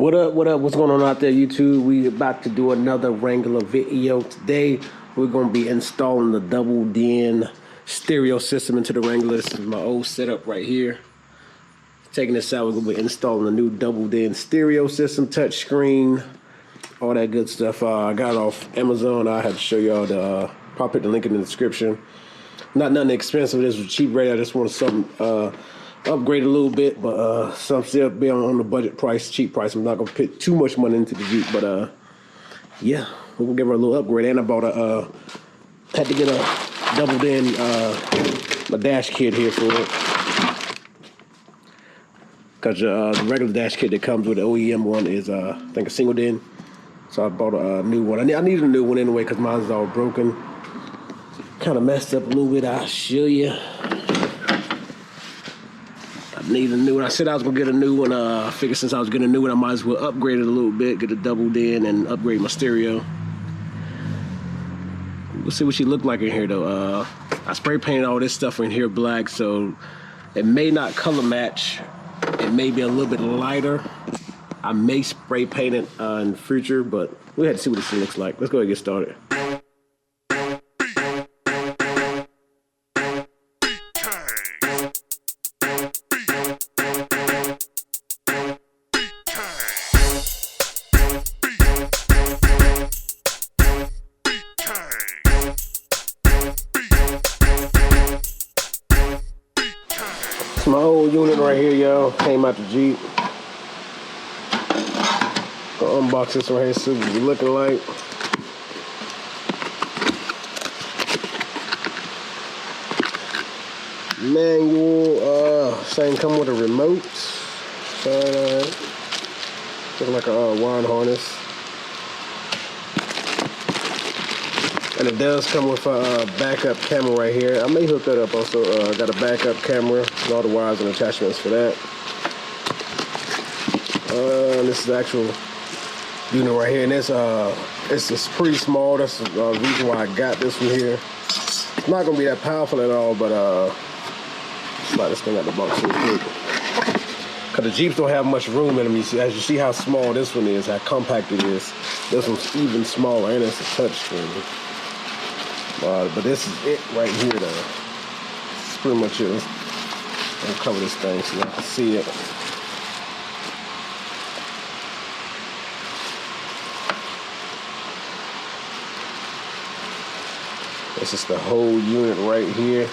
What up, what's going on out there, YouTube? We about to do another Wrangler video. Today, we're going to be installing the double DIN stereo system into the Wrangler. This is my old setup right here. Taking this out, we're going to be installing a new double DIN stereo system, touch screen, all that good stuff. I got it off Amazon. I had to show y'all the, probably put the link in the description. Not nothing expensive, this was cheap rate. I just wanted something, upgrade a little bit, but some still be on the budget price, cheap price. I'm not gonna put too much money into the Jeep, but yeah, we're gonna give her a little upgrade. And I bought a had to get a double DIN a dash kit here for it, because the regular dash kit that comes with the OEM one is I think a single DIN. So I bought a new one. I need a new one anyway because mine's all broken, kind of messed up a little bit. I'll show you. Need a new one. I said I was gonna get a new one. I figured since I was getting a new one, I might as well upgrade it a little bit, get a double DIN and upgrade my stereo. We'll see what she looked like in here though. I spray painted all this stuff in here black, so it may not color match. It may be a little bit lighter. I may spray paint it in the future, but we had to see what this looks like. Let's go ahead and get started. My old unit right here, y'all. Came out the Jeep. I'll unbox this right here, see what it's looking like. Manual, same come with a remote. Looking like a wiring harness. And it does come with a backup camera right here. I may hook that up also. Got a backup camera and all the wires and attachments for that. This is the actual unit right here, and it's pretty small. That's the reason why I got this one here. It's not gonna be that powerful at all, but slide this thing out the box real quick. Cause the Jeeps don't have much room in them. As you see how small this one is, how compact it is. This one's even smaller, and it's a touch screen. But this is it right here though. This is pretty much it. I'll cover this thing so you can see it. This is the whole unit right here.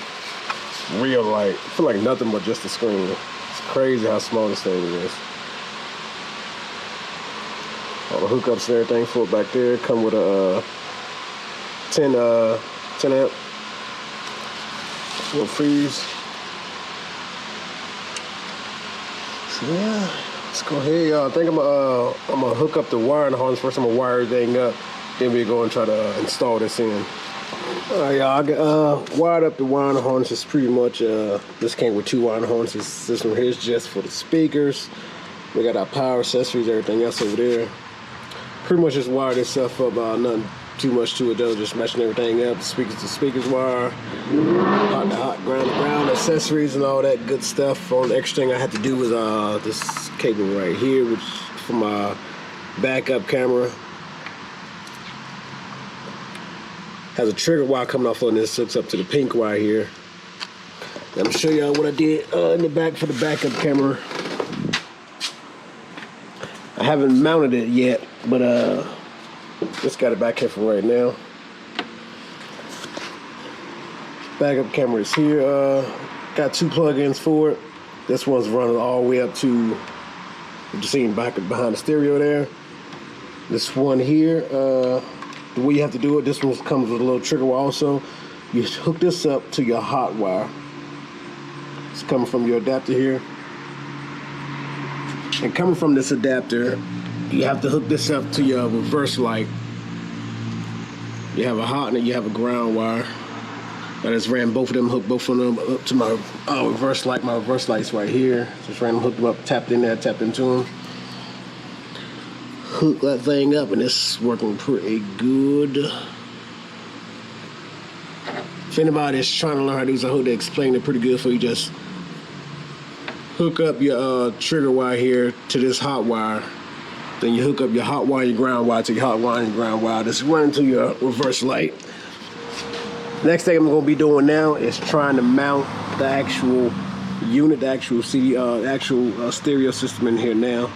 It's real light. I feel like nothing but just the screen. It's crazy how small this thing is. All the hookups and everything for it back there. Come with a 10 amp little freeze. So yeah, let's go ahead, y'all. I think I'm gonna hook up the wiring harness first. I'm gonna wire everything up, then we're gonna try to install this in. All right, y'all. I got wired up the wiring harness. It's pretty much this came with 2 wiring harnesses. This one here is just for the speakers. We got our power accessories, everything else over there. Pretty much just wire this stuff up. Nothing too much to it though, just matching everything up. The speakers to speakers wire, hot to hot, ground to ground, accessories and all that good stuff. All the extra thing I had to do was this cable right here, which is for my backup camera. Has a trigger wire coming off on this, hooks up to the pink wire here. I'm gonna show y'all what I did in the back for the backup camera. I haven't mounted it yet, but just got it back here for right now. Backup camera is here. Got 2 plug-ins for it. This one's running all the way up to, you're seeing back behind the stereo there. This one here, the way you have to do it, this one comes with a little trigger wire also. You hook this up to your hot wire. It's coming from your adapter here. And coming from this adapter, you have to hook this up to your reverse light. You have a hot and you have a ground wire. I just ran both of them, hooked both of them up to my reverse light. My reverse light's right here. Just ran them, hooked them up, tapped in there, tapped into them. Hook that thing up, and it's working pretty good. If anybody's trying to learn how to use a hook, they explain it pretty good for you. Just hook up your trigger wire here to this hot wire, Then you hook up your hot wire and ground wire to your hot wire and ground wire. Just run into your reverse light. Next thing I'm gonna be doing now is trying to mount the actual unit, the actual stereo system in here now.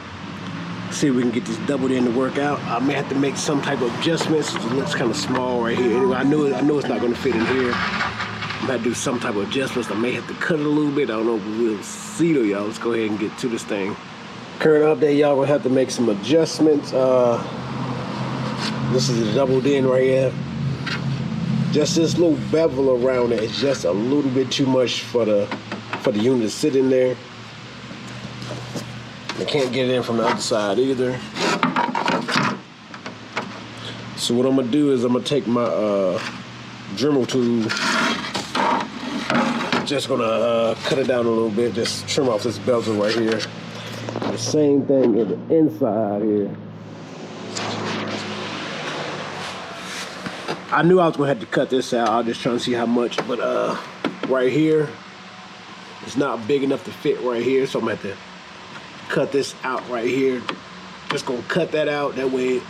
See if we can get this doubled in to work out. I may have to make some type of adjustments. It looks kind of small right here. Anyway, I know it's not gonna fit in here. I'm gonna do some type of adjustments. I may have to cut it a little bit. I don't know, but we'll see though, y'all. Let's go ahead and get to this thing. Current update, y'all gonna have to make some adjustments. This is the doubled in right here. Just this little bevel around it is just a little bit too much for the unit to sit in there. I can't get it in from the other side either. So what I'm gonna do is I'm gonna take my Dremel tool. Just gonna cut it down a little bit. Just trim off this bezel right here. The same thing in the inside here. I knew I was gonna have to cut this out. I was just trying to see how much, but right here, it's not big enough to fit right here, so I'm gonna have to cut this out right here. Just gonna cut that out. That way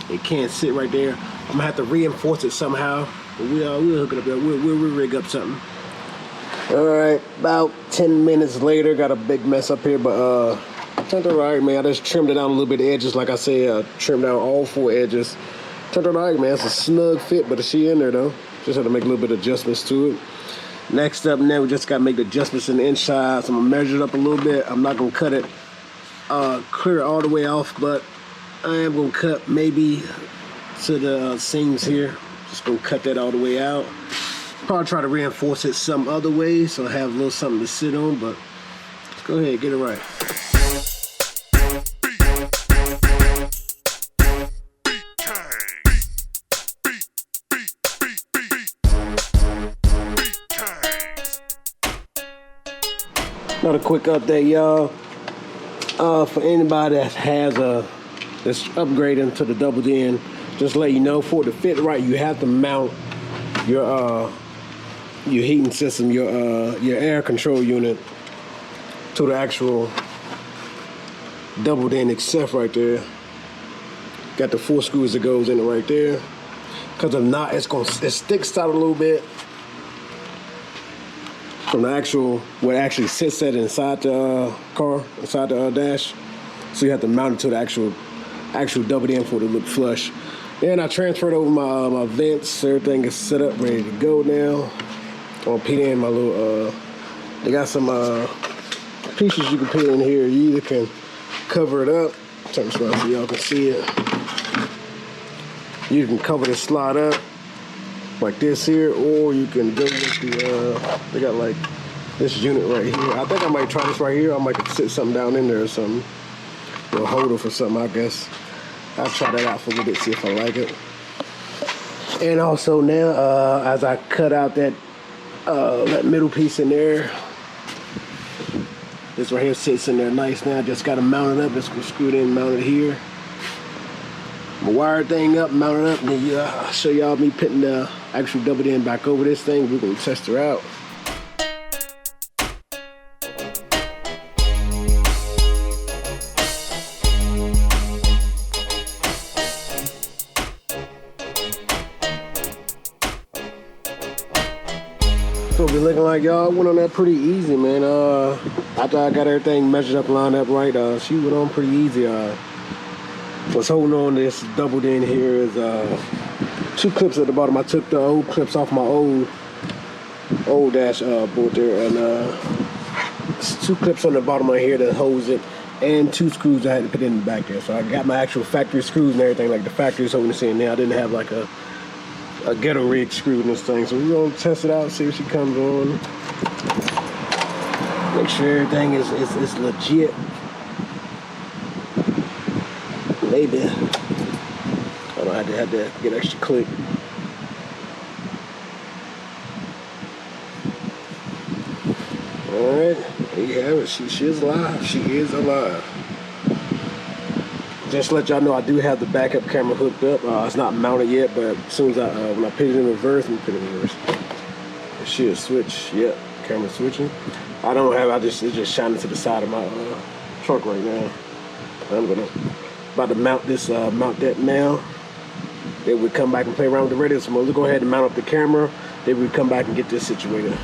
it can't sit right there. I'm gonna have to reinforce it somehow. But we'll hook it up there. We'll rig up something. All right, about 10 minutes later, got a big mess up here, but turned out all right, man. I just trimmed it down a little bit of edges, like I said, trimmed down all 4 edges. Turned out all right, man. It's a snug fit, but she in there though. Just had to make a little bit of adjustments to it. Next up now, we just gotta make the adjustments in the inside. So I'm gonna measure it up a little bit. I'm not gonna cut it clear all the way off, but I am gonna cut maybe to the seams here. Just gonna cut that all the way out. Probably try to reinforce it some other way so I have a little something to sit on, but let's go ahead, get it right. Another quick update, y'all. For anybody that has that's upgrading to the doubled in, just let you know, for it to fit right, you have to mount your heating system, your air control unit to the actual doubled in itself right there. Got the 4 screws that goes in it right there. Because if not, it sticks out a little bit from the actual, what actually sits at inside the car, inside the dash. So you have to mount it to the actual doubled in for it to look flush. Then I transferred over my vents. Everything is set up, ready to go now. I'm gonna put in my little, they got some pieces you can put in here. You either can cover it up, turn this around so y'all can see it. You can cover this slot up like this here, or you can go with the, they got like this unit right here. I think I might try this right here. I might sit something down in there or something. A holder for something, I guess. I'll try that out for a little bit, see if I like it. And also now, as I cut out that middle piece in there, this right here sits in there nice now. Just got to mount it up. It's screwed in, mounted here. I'm gonna wire thing up, mount it up, and then I'll show y'all me putting the actual doubled in back over this thing. We're gonna test her out. So be looking like y'all went on that pretty easy, man. After I got everything measured up, lined up right, she went on pretty easy. What's holding on to this doubled in here is 2 clips at the bottom. I took the old clips off my old dash board there, and 2 clips on the bottom right here that holds it, and 2 screws I had to put in the back there. So I got my actual factory screws and everything, like the factory's holding this in there. I didn't have like a ghetto rig screw in this thing, so we're gonna test it out, see if she comes on. Make sure everything is legit. Maybe. I don't have to get extra click. Alright, there you have it. She is alive. She is alive. Just to let y'all know, I do have the backup camera hooked up. It's not mounted yet, but as soon as when I put it in reverse, let me put it in reverse. It should switch. Yep, camera switching. I don't have. It's just shining to the side of my truck right now. I'm gonna About to mount this, mount that now. Then we come back and play around with the radio. So let's go ahead and mount up the camera. Then we come back and get this situated.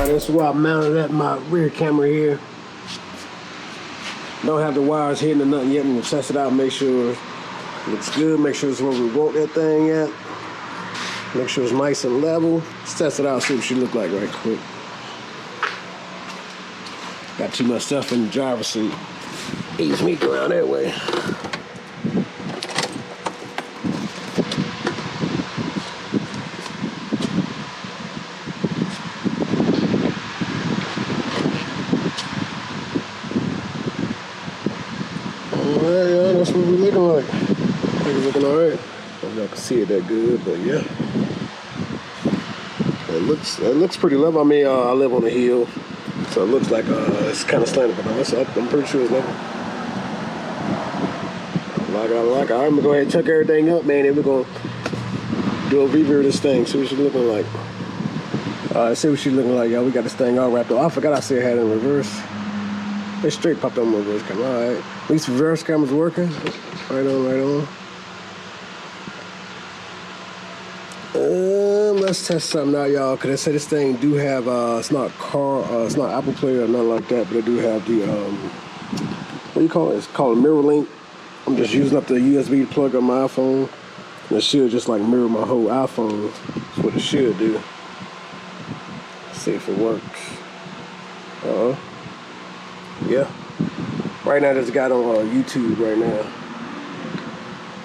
This is where I mounted at my rear camera here. Don't have the wires hidden or nothing yet. I'm gonna test it out, make sure it looks good, make sure it's where we want that thing at. Make sure it's nice and level. Let's test it out, see what she look like right quick. Got too much stuff in the driver's seat. Ease me around that way. Yeah, that's what we're looking like. I think it's looking alright. I don't know if y'all can see it that good, but yeah. It looks pretty level. I mean, I live on a hill, so it looks like it's kind of slanted, but no, it's up. I'm pretty sure it's level. Like I'm gonna go ahead and check everything up, man, and we're gonna do a review of this thing, see what she's looking like. See what she's looking like, y'all. We got this thing all wrapped up. I forgot I still had it in reverse. It straight popped on my reverse camera. All right. At least reverse camera's working. Right on, right on. Let's test something out, y'all. Cause they say this thing do have it's not it's not Apple Play or nothing like that, but it do have the what do you call it? It's called Mirror Link. I'm just using up the USB to plug up my iPhone. And it should just like mirror my whole iPhone. That's what it should do. Let's see if it works. Yeah. Right now, this got on YouTube right now.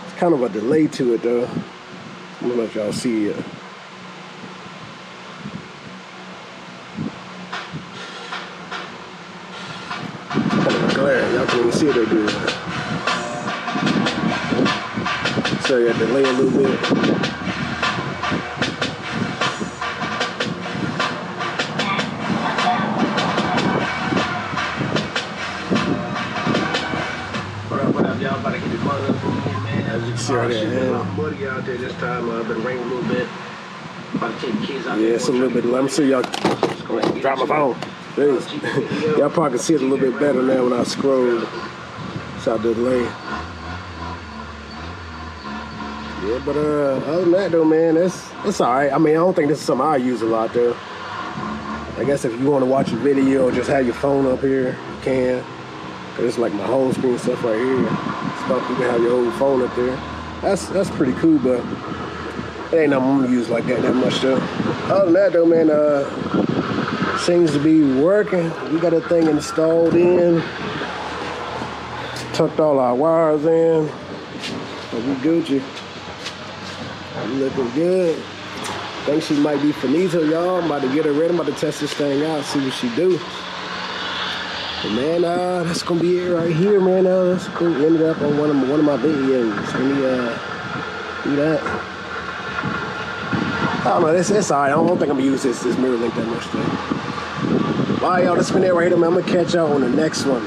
It's kind of a delay to it, though. I'm gonna let y'all see it. Kind of a glare. Y'all can't even see it that good. So you got to delay a little bit. As you can see right there, muddy out there this time. I've been raining a little bit. About to take the kids out. Yeah, it's a little bit. Let me see y'all. Drop my phone. Y'all probably can see it a little bit better now when I scroll. It's out the delay. Yeah, but other than that though, man, it's all right. I mean, I don't think this is something I use a lot though. I guess if you want to watch a video or just have your phone up here, you can. Cause it's like my home screen stuff right here. Stuff you can have your old phone up there. That's pretty cool, but it ain't nothing I'm gonna use like that much though. Other than that though, man, seems to be working. We got a thing installed in. Tucked all our wires in. So we Gucci. We looking good. Think she might be finito, y'all. I'm about to get her ready. I'm about to test this thing out, see what she do. But man, that's gonna be it right here, man. That's cool. Ended up on one of my videos. Let me do that. I don't know. It's alright. I don't think I'm gonna use this mirror link that much though. Alright, y'all. That's been it right here, man. I'm gonna catch y'all on the next one.